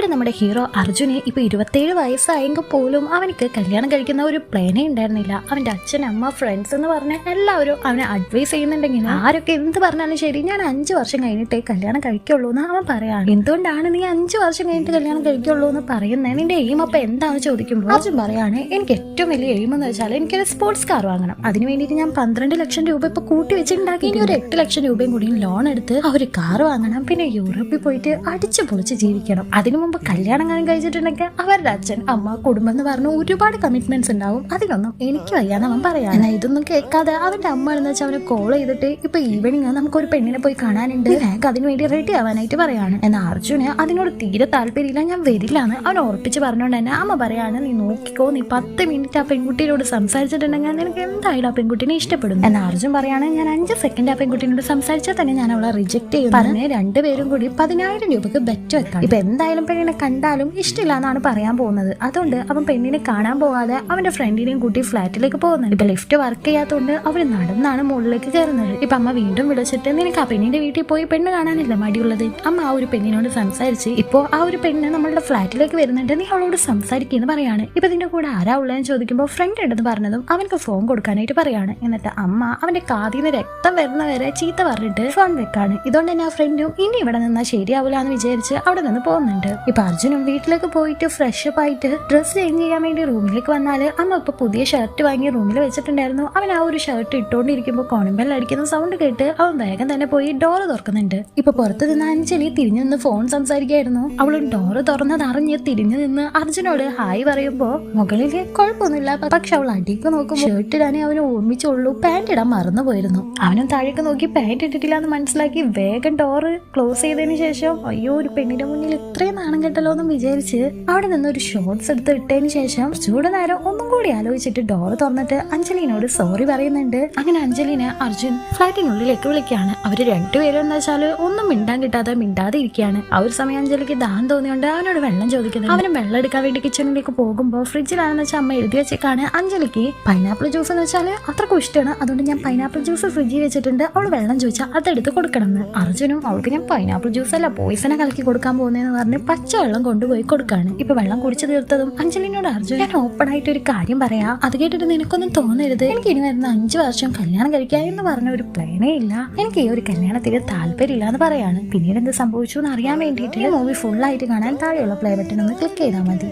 ഇവിടെ നമ്മുടെ ഹീറോ അർജുന് ഇപ്പൊ 27 വയസ്സായെങ്കിൽ പോലും അവനക്ക് കല്യാണം കഴിക്കുന്ന ഒരു പ്ലാനേ ഉണ്ടായിരുന്നില്ല. അവന്റെ അച്ഛൻ, അമ്മ, ഫ്രണ്ട്സ് എന്ന് പറഞ്ഞ എല്ലാവരും അവനെ അഡ്വൈസ് ചെയ്യുന്നുണ്ടെങ്കിൽ ആരൊക്കെ എന്ത് പറഞ്ഞാലും ശരി, ഞാൻ 5 വർഷം കഴിഞ്ഞിട്ടേ കല്യാണം കഴിക്കുള്ളൂ എന്ന് അവൻ പറയാണ്. എന്തുകൊണ്ടാണ് നീ 5 വർഷം കഴിഞ്ഞിട്ട് കല്യാണം കഴിക്കുള്ളൂ എന്ന് പറയുന്നത്? നിന്റെ എയിം അപ്പൊ എന്താണെന്ന് ചോദിക്കുമ്പോൾ അർജുൻ പറയാണ്, എനിക്ക് ഏറ്റവും വലിയ എയിം എന്ന് വെച്ചാൽ എനിക്കൊരു സ്പോർട്സ് കാർ വാങ്ങണം. അതിന് വേണ്ടിയിട്ട് ഞാൻ 12 ലക്ഷം രൂപ ഇപ്പൊ കൂട്ടി വെച്ചിട്ടുണ്ടാക്കി. ഇനി ഒരു 8 ലക്ഷം രൂപയും കൂടി ലോൺ എടുത്ത് ആ ഒരു കാർ വാങ്ങണം. പിന്നെ യൂറോപ്പിൽ പോയിട്ട് അടിച്ചു പൊളിച്ച് ജീവിക്കണം. അതിനു മുമ്പ് കല്യാണം കഴിച്ചിട്ടുണ്ടെങ്കിൽ അവരുടെ അച്ഛൻ, അമ്മ, കുടുംബം എന്ന് പറഞ്ഞ ഒരുപാട് കമ്മിറ്റ്മെന്റ്സ് ഉണ്ടാവും. അതിനൊന്നും എനിക്ക് വയ്യാന്ന് അവൻ പറയാം. എന്നാൽ ഇതൊന്നും കേൾക്കാതെ അവന്റെ അമ്മ എന്ന് വെച്ചാൽ അവനെ കോൾ ചെയ്തിട്ട് ഇപ്പൊ ഈവനിങ് നമുക്കൊരു പെണ്ണിനെ പോയി കാണാനുണ്ട്, വേഗം അതിന് വേണ്ടി റെഡി ആവാനായിട്ട് പറയാണ്. എന്നാൽ അർജുന് അതിനോട് തീരെ താല്പര്യമില്ല. ഞാൻ വരില്ലാന്ന് അവൻ ഉറപ്പിച്ച് പറഞ്ഞോണ്ട് തന്നെ അമ്മ പറയാണ്, നീ നോക്കിക്കോ, നീ 10 മിനിറ്റ് ആ പെൺകുട്ടിയോട് സംസാരിച്ചിട്ടുണ്ടെങ്കിൽ നിനക്ക് എന്തായാലും ആ പെൺകുട്ടിനെ ഇഷ്ടപ്പെടും. എന്നാൽ അർജുൻ പറയാണ്, ഞാൻ 5 സെക്കൻഡ് ആ പെൺകുട്ടിനോട് സംസാരിച്ചാൽ തന്നെ ഞാൻ അവളെ റിജക്ട് ചെയ്യും. പറഞ്ഞ് രണ്ടുപേരും കൂടി 10,000 രൂപക്ക് ബെറ്റ് വെക്കാം. ഇപ്പൊ എന്തായാലും പെണ്ണിനെ കണ്ടാലും ഇഷ്ടമില്ല എന്നാണ് പറയാൻ പോകുന്നത്. അതുകൊണ്ട് അവൻ പെണ്ണിനെ കാണാൻ പോകാതെ അവന്റെ ഫ്രണ്ടിനെയും കൂട്ടി ഫ്ലാറ്റിലേക്ക് പോകുന്നുണ്ട്. ഇപ്പൊ ലിഫ്റ്റ് വർക്ക് ചെയ്യാത്തതുകൊണ്ട് അവര് നടന്നാണ് മുകളിലേക്ക് കയറുന്നത്. ഇപ്പൊ അമ്മ വീണ്ടും വിളിച്ചിട്ട്, നിനക്ക് ആ പെണ്ണിന്റെ വീട്ടിൽ പോയി പെണ്ണ് കാണാനല്ല മടിയുള്ളത്? അമ്മ ആ ഒരു പെണ്ണിനോട് സംസാരിച്ച് ഇപ്പോ ആ ഒരു പെണ്ണ് നമ്മളുടെ ഫ്ലാറ്റിലേക്ക് വരുന്നുണ്ട്, നീ അവളോട് സംസാരിക്കുന്നു പറയാണ്. ഇപ്പൊ ഇതിന്റെ കൂടെ ആരാ ഉള്ളതെന്ന് ചോദിക്കുമ്പോൾ ഫ്രണ്ട് ഉണ്ടെന്ന് പറഞ്ഞതും അവനക്ക് ഫോൺ കൊടുക്കാനായിട്ട് പറയാണ്. എന്നിട്ട് അമ്മ അവന്റെ കാതിന്ന് രക്തം വരുന്നവരെ ചീത്ത പറഞ്ഞിട്ട് ഫോൺ വെക്കാണ്. ഇതുകൊണ്ട് തന്നെ ആ ഫ്രണ്ടും ഇനി ഇവിടെ നിന്നാ ശരിയാവില്ല എന്ന് വിചാരിച്ച് അവിടെ നിന്ന് പോകുന്നുണ്ട്. ഇപ്പൊ അർജുനും വീട്ടിലേക്ക് പോയിട്ട് ഫ്രഷ് അപ്പ് ആയിട്ട് ഡ്രസ് ചേഞ്ച് ചെയ്യാൻ വേണ്ടി റൂമിലേക്ക് വന്നാല് അമ്മ ഇപ്പൊ പുതിയ ഷർട്ട് വാങ്ങി റൂമിൽ വെച്ചിട്ടുണ്ടായിരുന്നു. അവൻ ആ ഒരു ഷർട്ട് ഇട്ടോണ്ടിരിക്കുമ്പോൾ കോണിംബെൽ അടിക്കുന്ന സൗണ്ട് കേട്ട് അവൻ വേഗം തന്നെ പോയി ഡോറ് തുറക്കുന്നുണ്ട്. ഇപ്പൊ പുറത്ത് നിന്ന് അഞ്ജലി തിരിഞ്ഞു നിന്ന് ഫോൺ സംസാരിക്കായിരുന്നു. അവള് ഡോറ് തുറന്നത് അറിഞ്ഞ് തിരിഞ്ഞു നിന്ന് അർജുനോട് ഹായ് പറയുമ്പോ മുകളില് കുഴപ്പമൊന്നുമില്ല, പക്ഷെ അവൾ അടിക്ക് നോക്കുമ്പോൾ ഷർട്ട് ഇടാനേ അവന് ഓർമ്മിച്ചുള്ളൂ, പാന്റ് ഇടാൻ മറന്നു പോയിരുന്നു. അവനും താഴേക്ക് നോക്കി പാന്റ് ഇട്ടിട്ടില്ല എന്ന് മനസ്സിലാക്കി വേഗം ഡോറ് ക്ലോസ് ചെയ്തതിന് ശേഷം അയ്യോ ഒരു പെണ്ണിന്റെ മുന്നിൽ ഇത്രയും നാണം കെട്ടല്ലോ എന്നും വിചാരിച്ച് അവിടെ നിന്ന് ഒരു ഷോർട്സ് എടുത്ത് ഇട്ടതിന് ശേഷം ചൂട് നേരം ഒന്നും കൂടി ആലോചിച്ചിട്ട് ഡോറ് തുറന്നിട്ട് അഞ്ജലിനോട് സോറി പറയുന്നുണ്ട്. അങ്ങനെ അഞ്ജലിനെ അർജുൻ ഫ്ലാറ്റിനുള്ളിലേക്ക് വിളിക്കുകയാണ്. അവര് രണ്ടുപേരും എന്താ വെച്ചാല് ഒന്നും മിണ്ടാൻ കിട്ടാതെ മിണ്ടാതെ ഇരിക്കുകയാണ്. ആ ഒരു സമയം അഞ്ജലിക്ക് ദാഹം തോന്നിയോണ്ട് അവനോട് വെള്ളം ചോദിക്കുന്നത്. അവനും വെള്ളം എടുക്കാൻ വേണ്ടി കിച്ചണിലേക്ക് പോകുമ്പോൾ ഫ്രിഡ്ജിലാണെന്ന് വെച്ചാൽ അമ്മ എഴുതി വെച്ചേക്കാണ് അഞ്ജലിക്ക് പൈനാപ്പിൾ ജ്യൂസ് എന്ന് വെച്ചാൽ അത്രക്കും ഇഷ്ടമാണ്, അതുകൊണ്ട് ഞാൻ പൈനാപ്പിൾ ജ്യൂസ് ഫ്രിഡ്ജിൽ വെച്ചിട്ടുണ്ട്, അവൾ വെള്ളം ചോദിച്ചാൽ അതെടുത്ത് കൊടുക്കണം എന്ന്. അർജുനും അവൾക്ക് ഞാൻ പൈനാപ്പിൾ ജ്യൂസ് അല്ല പോയിസനെ കലക്കി കൊടുക്കാൻ പോകുന്നതെന്ന് പറഞ്ഞ് പച്ചവെള്ളം കൊണ്ടുപോയി കൊടുക്കാണ്. ഇപ്പൊ വെള്ളം കുടിച്ചു തീർത്തതും അഞ്ജലിനോട് അർജുൻ, ഞാൻ ഓപ്പൺ ആയിട്ട് ഒരു കാര്യം പറയാം, അത് കേട്ടിട്ട് നിനക്കൊന്നും തോന്നരുത്, എനിക്ക് ഇനി വരുന്ന 5 വർഷം കല്യാണം കഴിക്കാം എന്ന് പറഞ്ഞ ഒരു പ്ലാനേ ഇല്ല, എനിക്ക് ഈ ഒരു കല്യാണത്തിന് താല്പര്യമില്ല എന്ന് പറയാണ്. പിന്നീട് എന്ത് സംഭവിച്ചു എന്ന് അറിയാൻ വേണ്ടിയിട്ട് മൂവി ഫുൾ ആയിട്ട് കാണാൻ താഴെയുള്ള പ്ലേ ബട്ടൺ ഒന്ന് ക്ലിക്ക് ചെയ്താൽ മതി.